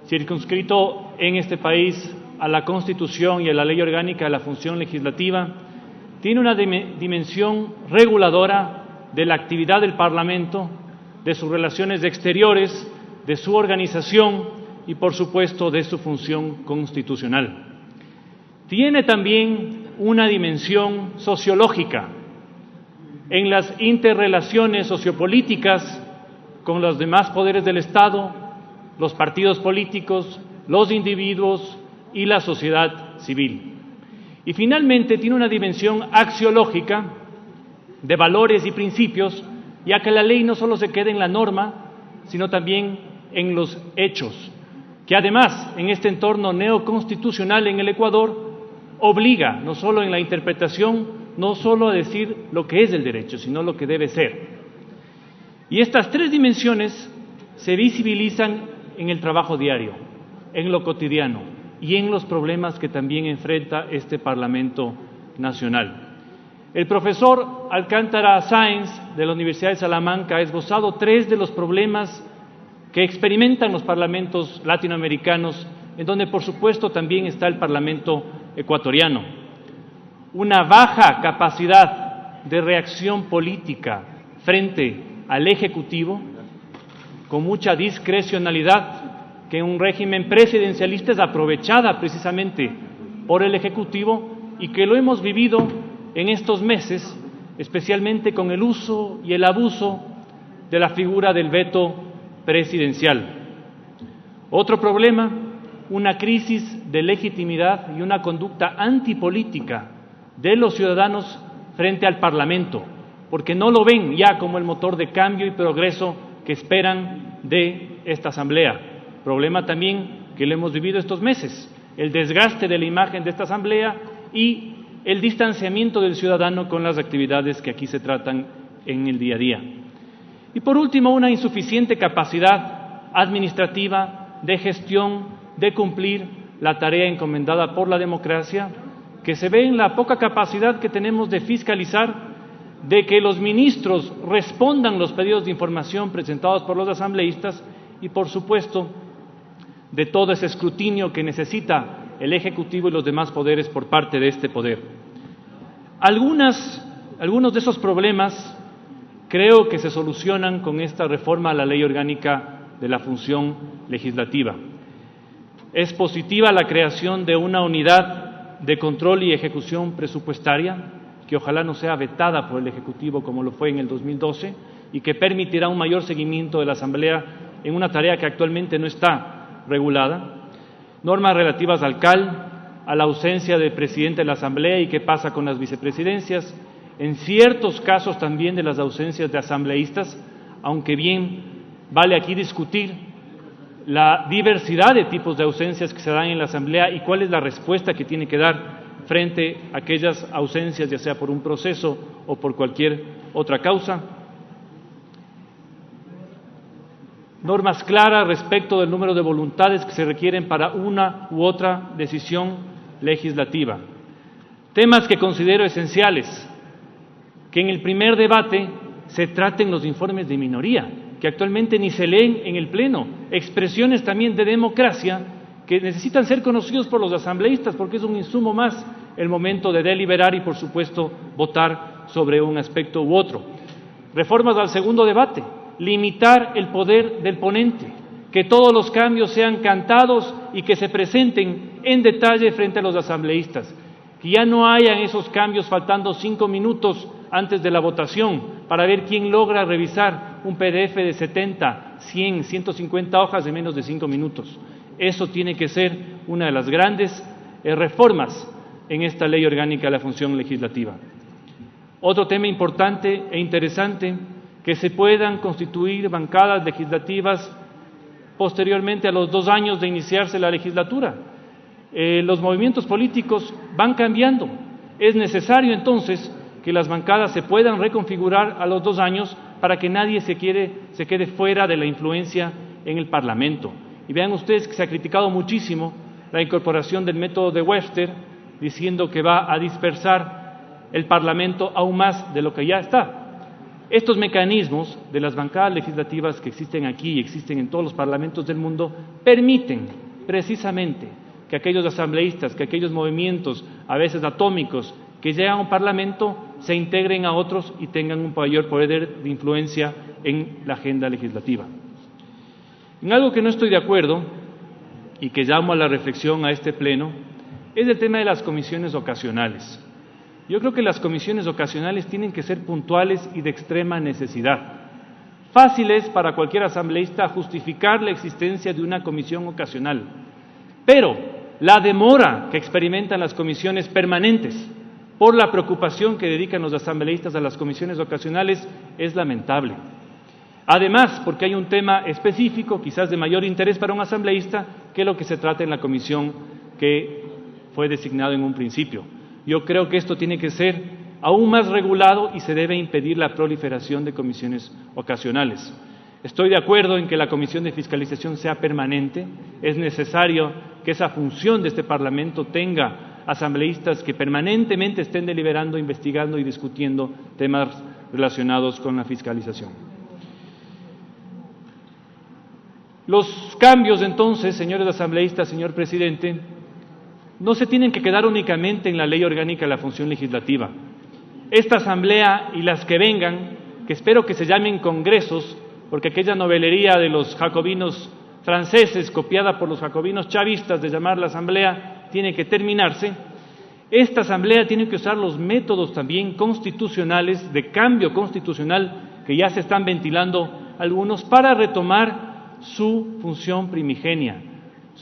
circunscrito en este país a la Constitución y a la Ley Orgánica de la Función Legislativa, tiene una dimensión reguladora de la actividad del Parlamento, de sus relaciones exteriores, de su organización y, por supuesto, de su función constitucional. Tiene también una dimensión sociológica en las interrelaciones sociopolíticas con los demás poderes del Estado, los partidos políticos, los individuos y la sociedad civil. Y finalmente tiene una dimensión axiológica de valores y principios, ya que la ley no solo se queda en la norma, sino también en los hechos, que además en este entorno neoconstitucional en el Ecuador obliga no solo en la interpretación, no solo a decir lo que es el derecho, sino lo que debe ser. Y estas tres dimensiones se visibilizan en el trabajo diario, en lo cotidiano y en los problemas que también enfrenta este Parlamento Nacional. El profesor Alcántara Sáenz de la Universidad de Salamanca ha esbozado tres de los problemas que experimentan los parlamentos latinoamericanos, en donde por supuesto también está el Parlamento ecuatoriano. Una baja capacidad de reacción política frente al Ejecutivo, con mucha discrecionalidad, que en un régimen presidencialista es aprovechada precisamente por el Ejecutivo y que lo hemos vivido en estos meses, especialmente con el uso y el abuso de la figura del veto presidencial. Otro problema, una crisis de legitimidad y una conducta antipolítica de los ciudadanos frente al Parlamento, porque no lo ven ya como el motor de cambio y progreso que esperan de esta Asamblea. Problema también que lo hemos vivido estos meses, el desgaste de la imagen de esta Asamblea y el distanciamiento del ciudadano con las actividades que aquí se tratan en el día a día. Y por último, una insuficiente capacidad administrativa de gestión, de cumplir la tarea encomendada por la democracia, que se ve en la poca capacidad que tenemos de fiscalizar, de que los ministros respondan los pedidos de información presentados por los asambleístas y, por supuesto, de todo ese escrutinio que necesita el Ejecutivo y los demás poderes por parte de este poder. Algunos de esos problemas creo que se solucionan con esta reforma a la Ley Orgánica de la Función Legislativa. Es positiva la creación de una unidad de control y ejecución presupuestaria, que ojalá no sea vetada por el Ejecutivo como lo fue en el 2012 y que permitirá un mayor seguimiento de la Asamblea en una tarea que actualmente no está regulada. Normas relativas al CAL, a la ausencia del presidente de la Asamblea y qué pasa con las vicepresidencias, en ciertos casos también de las ausencias de asambleístas, aunque bien vale aquí discutir la diversidad de tipos de ausencias que se dan en la Asamblea y cuál es la respuesta que tiene que dar frente a aquellas ausencias, ya sea por un proceso o por cualquier otra causa. Normas claras respecto del número de voluntades que se requieren para una u otra decisión legislativa. Temas que considero esenciales, que en el primer debate se traten los informes de minoría, que actualmente ni se leen en el Pleno, expresiones también de democracia que necesitan ser conocidos por los asambleístas porque es un insumo más el momento de deliberar y, por supuesto, votar sobre un aspecto u otro. Reformas al segundo debate, limitar el poder del ponente, que todos los cambios sean cantados y que se presenten en detalle frente a los asambleístas, que ya no hayan esos cambios faltando 5 minutos antes de la votación para ver quién logra revisar un PDF de 70, 100, 150 hojas en menos de 5 minutos. Eso tiene que ser una de las grandes reformas en esta Ley Orgánica de la Función Legislativa. Otro tema importante e interesante, que se puedan constituir bancadas legislativas posteriormente a los 2 años de iniciarse la legislatura. Los movimientos políticos van cambiando. Es necesario entonces que las bancadas se puedan reconfigurar a los 2 años para que nadie se quede fuera de la influencia en el Parlamento. Y vean ustedes que se ha criticado muchísimo la incorporación del método de Webster, diciendo que va a dispersar el Parlamento aún más de lo que ya está. Estos mecanismos de las bancadas legislativas que existen aquí y existen en todos los parlamentos del mundo permiten precisamente que aquellos asambleístas, que aquellos movimientos, a veces atómicos, que llegan a un parlamento, se integren a otros y tengan un mayor poder de influencia en la agenda legislativa. En algo que no estoy de acuerdo y que llamo a la reflexión a este pleno es el tema de las comisiones ocasionales. Yo creo que las comisiones ocasionales tienen que ser puntuales y de extrema necesidad. Fácil es para cualquier asambleísta justificar la existencia de una comisión ocasional, pero la demora que experimentan las comisiones permanentes por la preocupación que dedican los asambleístas a las comisiones ocasionales es lamentable. Además, porque hay un tema específico, quizás de mayor interés para un asambleísta, que es lo que se trata en la comisión que fue designado en un principio. Yo creo que esto tiene que ser aún más regulado y se debe impedir la proliferación de comisiones ocasionales. Estoy de acuerdo en que la comisión de fiscalización sea permanente. Es necesario que esa función de este Parlamento tenga asambleístas que permanentemente estén deliberando, investigando y discutiendo temas relacionados con la fiscalización. Los cambios, entonces, señores asambleístas, señor presidente, no se tienen que quedar únicamente en la Ley Orgánica de la Función Legislativa. Esta asamblea y las que vengan, que espero que se llamen congresos, porque aquella novelería de los jacobinos franceses, copiada por los jacobinos chavistas de llamar la asamblea, tiene que terminarse. Esta asamblea tiene que usar los métodos también constitucionales, de cambio constitucional, que ya se están ventilando algunos, para retomar su función primigenia.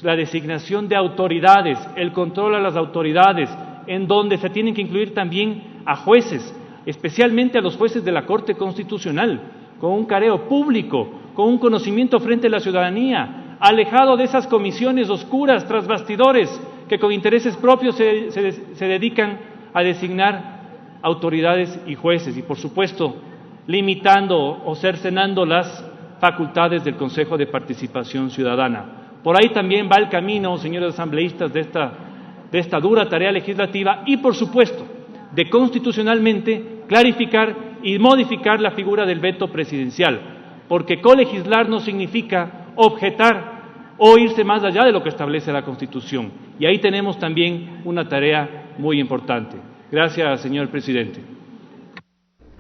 La designación de autoridades, el control a las autoridades, en donde se tienen que incluir también a jueces, especialmente a los jueces de la Corte Constitucional, con un careo público, con un conocimiento frente a la ciudadanía, alejado de esas comisiones oscuras tras bastidores que con intereses propios se dedican a designar autoridades y jueces y, por supuesto, limitando o cercenando las facultades del Consejo de Participación Ciudadana. Por ahí también va el camino, señores asambleístas, de esta dura tarea legislativa y, por supuesto, de constitucionalmente clarificar y modificar la figura del veto presidencial, porque colegislar no significa objetar o irse más allá de lo que establece la Constitución. Y ahí tenemos también una tarea muy importante. Gracias, señor presidente.